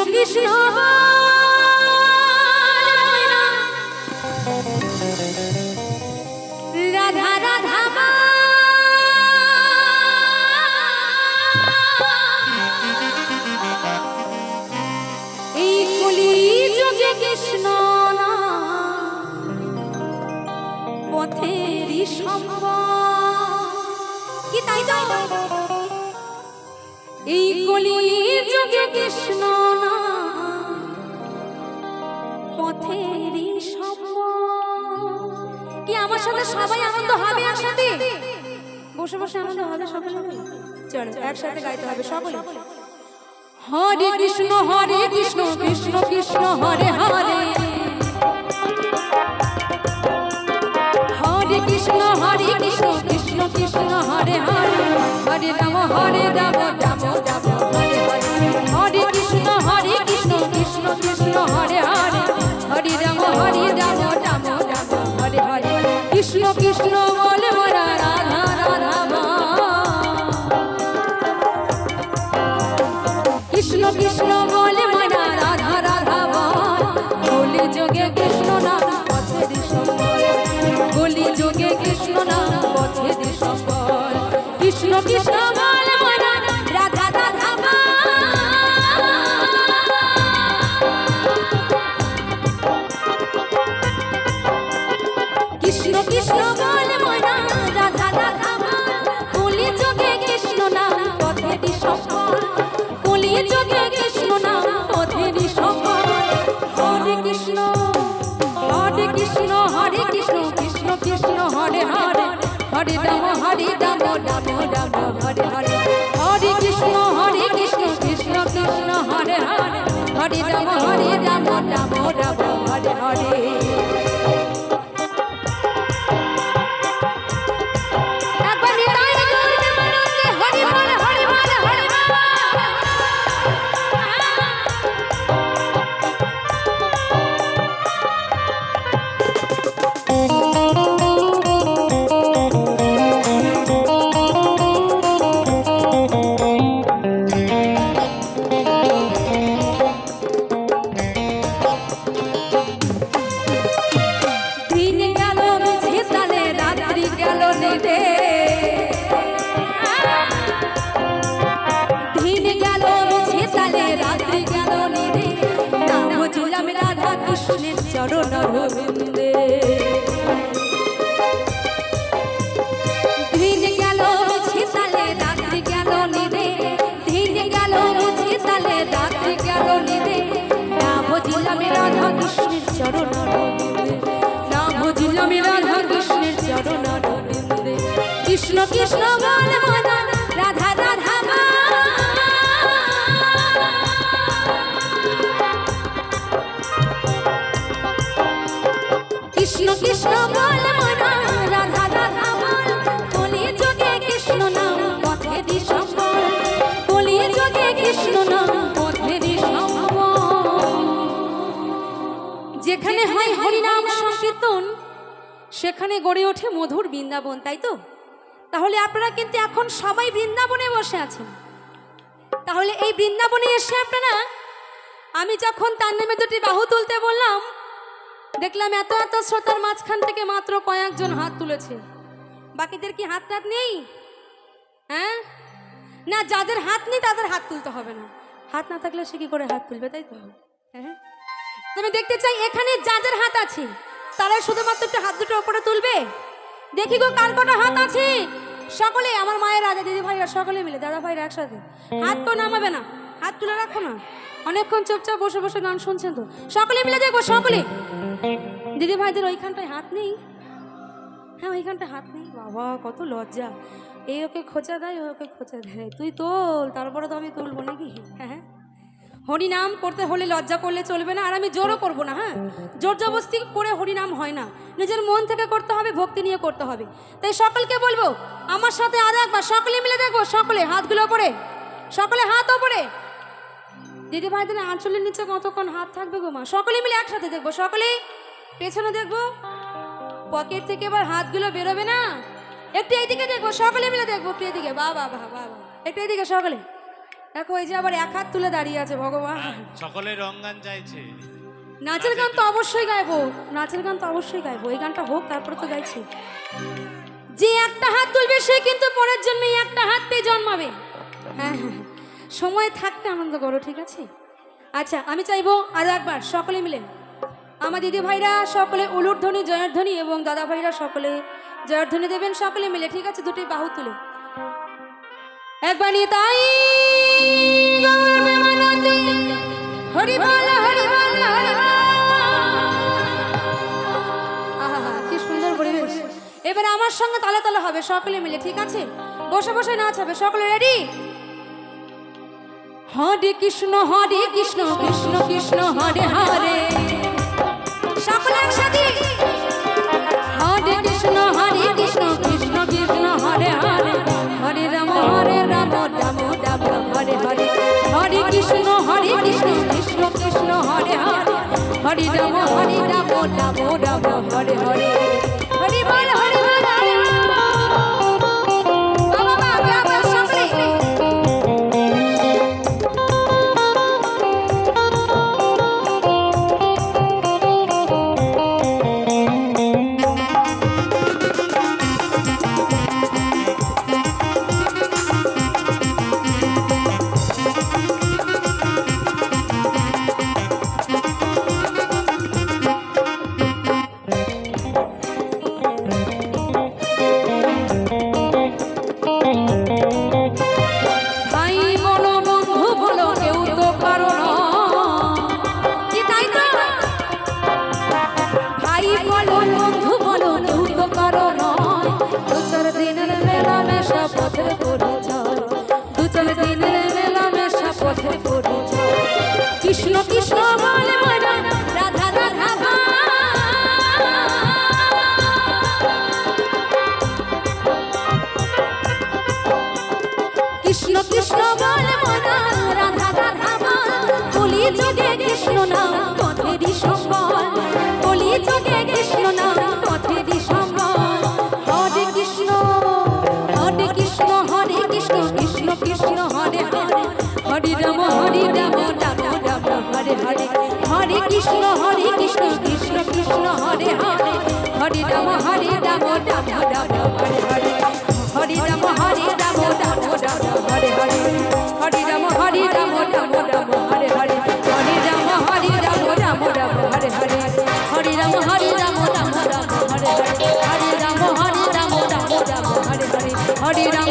কৃষ্ণ রাধা রাধা এই কলি যুগে কৃষ্ণ না পথেরই সম্ভব কি তাই তো এই কলি যুগে কৃষ্ণ না পথেরই সম্ভব কি আমার সাথে সবাই আনন্দ হবে একসাথে বসে বসে আনন্দ হবে সকলে চলো একসাথে গাইতে হবে সকলে হরে কৃষ্ণ কৃষ্ণ কৃষ্ণ হরে হরে হরে কৃষ্ণ কৃষ্ণ কৃষ্ণ হরে হরে হরে রাম রাম রাম রাম হরে হরে হরে কৃষ্ণ কৃষ্ণ কৃষ্ণ হরে হরে হরে রাম রাম রাম হরে হরে কৃষ্ণ কৃষ্ণ বলে মোরা রাধা রাধা কৃষ্ণ কৃষ্ণ বলে মোরা রাধা রাধা বলে যোগে কৃষ্ণ নাম পথের সম্বল বলি যোগে কৃষ্ণ নাম পথের সম্বল কৃষ্ণ কৃষ্ণ বলে মোরা রাধা রাধা কৃষ্ণ কৃষ্ণ বলে মোরা রাধা রাধা বলি যোগে কৃষ্ণ নাম পথের সম্বল বলি যোগে কৃষ্ণ নাম পথের সম্বল হরে কৃষ্ণ কৃষ্ণ কৃষ্ণ কৃষ্ণ হরে হরে হরে রাম রাম রাম হরে হরে হরে কৃষ্ণ কৃষ্ণ কৃষ্ণ হরে হরে হরে রাম রাম রাম হরে হরে চরণ রবিন্দে দিন গেল ছিতালে রাত্রি গেল নিদে দিন গেল ছিতালে রাত্রি গেল নিদে না বুঝিলাম রাধা কৃষ্ণের চরণ রবিন্দে না বুঝিলাম রাধা কৃষ্ণের চরণ রবিন্দে কৃষ্ণ কৃষ্ণ বলে মনা রাধা রাধা কৃষ্ণ কৃষ্ণ বলে মোরা রাধা রাধা বলি যোগে কৃষ্ণ নাম পথেরই সম্বল বলি যোগে কৃষ্ণ নাম পথেরই সম্বল যেখানে হয় হরিনাম সংকীর্তন সেখানে গড়ে ওঠে মধুর বৃন্দাবন তাই তো তাহলে আপনারা কিন্তু এখন সবাই বৃন্দাবনে বসে আছেন তাহলে এই বৃন্দাবনে এসে আপনারা আমি যখন তার নামে দুটি বাহু তুলতে বললাম দেখলাম এত এত শ্রোতার মাঝখান থেকে মাত্র কয়েকজন হাত তুলেছে বাকিদের কি হাত নেই হ্যাঁ না যাদের হাত নেই তাদের হাত তুলতে হবে না হাত না থাকলে সে কি করে হাত তুলবে তাই তো হ্যাঁ তুমি দেখতে চাই এখানে যাদের হাত আছে তারাই শুধুমাত্র একটু হাত দুটো উপরে তুলবে দেখি গো কার কটা হাত আছে সকলে আমার মায়ের রাজা দিদি ভাইরা সকলে মিলে দাদা ভাইরা একসাথে হাত তো নামাবে না হাত তুলে রাখো না অনেকক্ষণ চুপচাপ বসে বসে গান শুনছেন তো সকলে মিলে দেখবো সকলে দিদি ভাইদের ওইখানটায় হাত নেই হ্যাঁ ওইখানটায় হাত নেই বাবা কত লজ্জা এই ওকে খোঁচা দেয় ওকে খোঁচা দেয় তুই তোল তারপরে তো আমি তুলবো নাকি হ্যাঁ হরিনাম করতে হলে লজ্জা করলে চলবে না আর আমি জোরও করবো না হ্যাঁ জোর জবরদস্তি করে হরিনাম হয় না নিজের মন থেকে করতে হবে ভক্তি নিয়ে করতে হবে তাই সকলকে বলবো আমার সাথে আর একবার সকলে মিলে দেখবো সকলে হাতগুলো ওপরে সকলে হাত ওপরে দিদি ভাইদের আঁচলের নিচে কতক্ষণ হাত থাকবে গো মা সকলে মিলে একসাথে দেখবো সকলে পেছনে দেখবো পকেট থেকে এবার হাতগুলো বেরোবে না একটু এইদিকে দেখবো সকলে মিলে দেখবো একটু এদিকে বাবা বাবা বাবা একটু এদিকে সকলে দেখো এই যে আবার এক হাত তুলে দাঁড়িয়ে আছে ভগবান। সকলে রং গান চাইছে। নাচের গান তো অবশ্যই গাইবো, নাচের গান তো অবশ্যই গাইবো, এই গানটা হোক তারপরে তো গাইছি। যে একটা হাত তুলবে সে কিন্তু পরের জন্মে একটা হাত পেয়ে জন্মাবে। হ্যাঁ হ্যাঁ, সময় থাকতে আনন্দ করো, ঠিক আছে? আচ্ছা আমি চাইবো আরো একবার সকলে মিলে আমার দিদি ভাইরা সকলে উলুর ধ্বনি জয়ের ধ্বনি এবং দাদা ভাইরা সকলে জয়ের ধ্বনি দেবেন সকলে মিলে, ঠিক আছে? দুটি বাহু তুলে একবার নিয়ে তাই হরি বল হরি বল হরি বল। আহা কি সুন্দর পরিবেশ। এবার আমার সঙ্গে তালে তালে হবে সকলে মিলে, ঠিক আছে? বসে বসে নাচ হবে, সকলে রেডি? হরে কৃষ্ণ কৃষ্ণ কৃষ্ণ হরে হরে, সকলে একসাথে হরে কৃষ্ণ কৃষ্ণ কৃষ্ণ হরে হরে, হরে রাম রাম রাম হরে হরে, হরে কৃষ্ণ কৃষ্ণ কৃষ্ণ হরে হরে, হরে রাম রাম রাম হরে হরে, হরি বল হরি বল হরি বল। বাবা বাবা সকলে কৃষ্ণ কৃষ্ণ বলে মরা রাধা রাধা ভাই, কৃষ্ণ কৃষ্ণ বলে মরা রাধা রাধা ভাই, বলি যোগে কৃষ্ণ নাম পথেরই সম্বল, বলি যোগে কৃষ্ণ নাম পথেরই সম্বল। হরে কৃষ্ণ কৃষ্ণ কৃষ্ণ হরে হরে, হরে রাম রাম রাম হরে হরে, হরে কৃষ্ণ কৃষ্ণ কৃষ্ণ হরে হরে, হরে রাম রাম রাম হরে হরে, হরে রাম রাম রাম হরে হরে, হরে রাম রাম রাম হরে হরে, হরে রাম রাম রাম হরে হরে, হরে রাম রাম রাম হরে হরে, হরে রাম রাম রাম হরে হরে, হরে রাম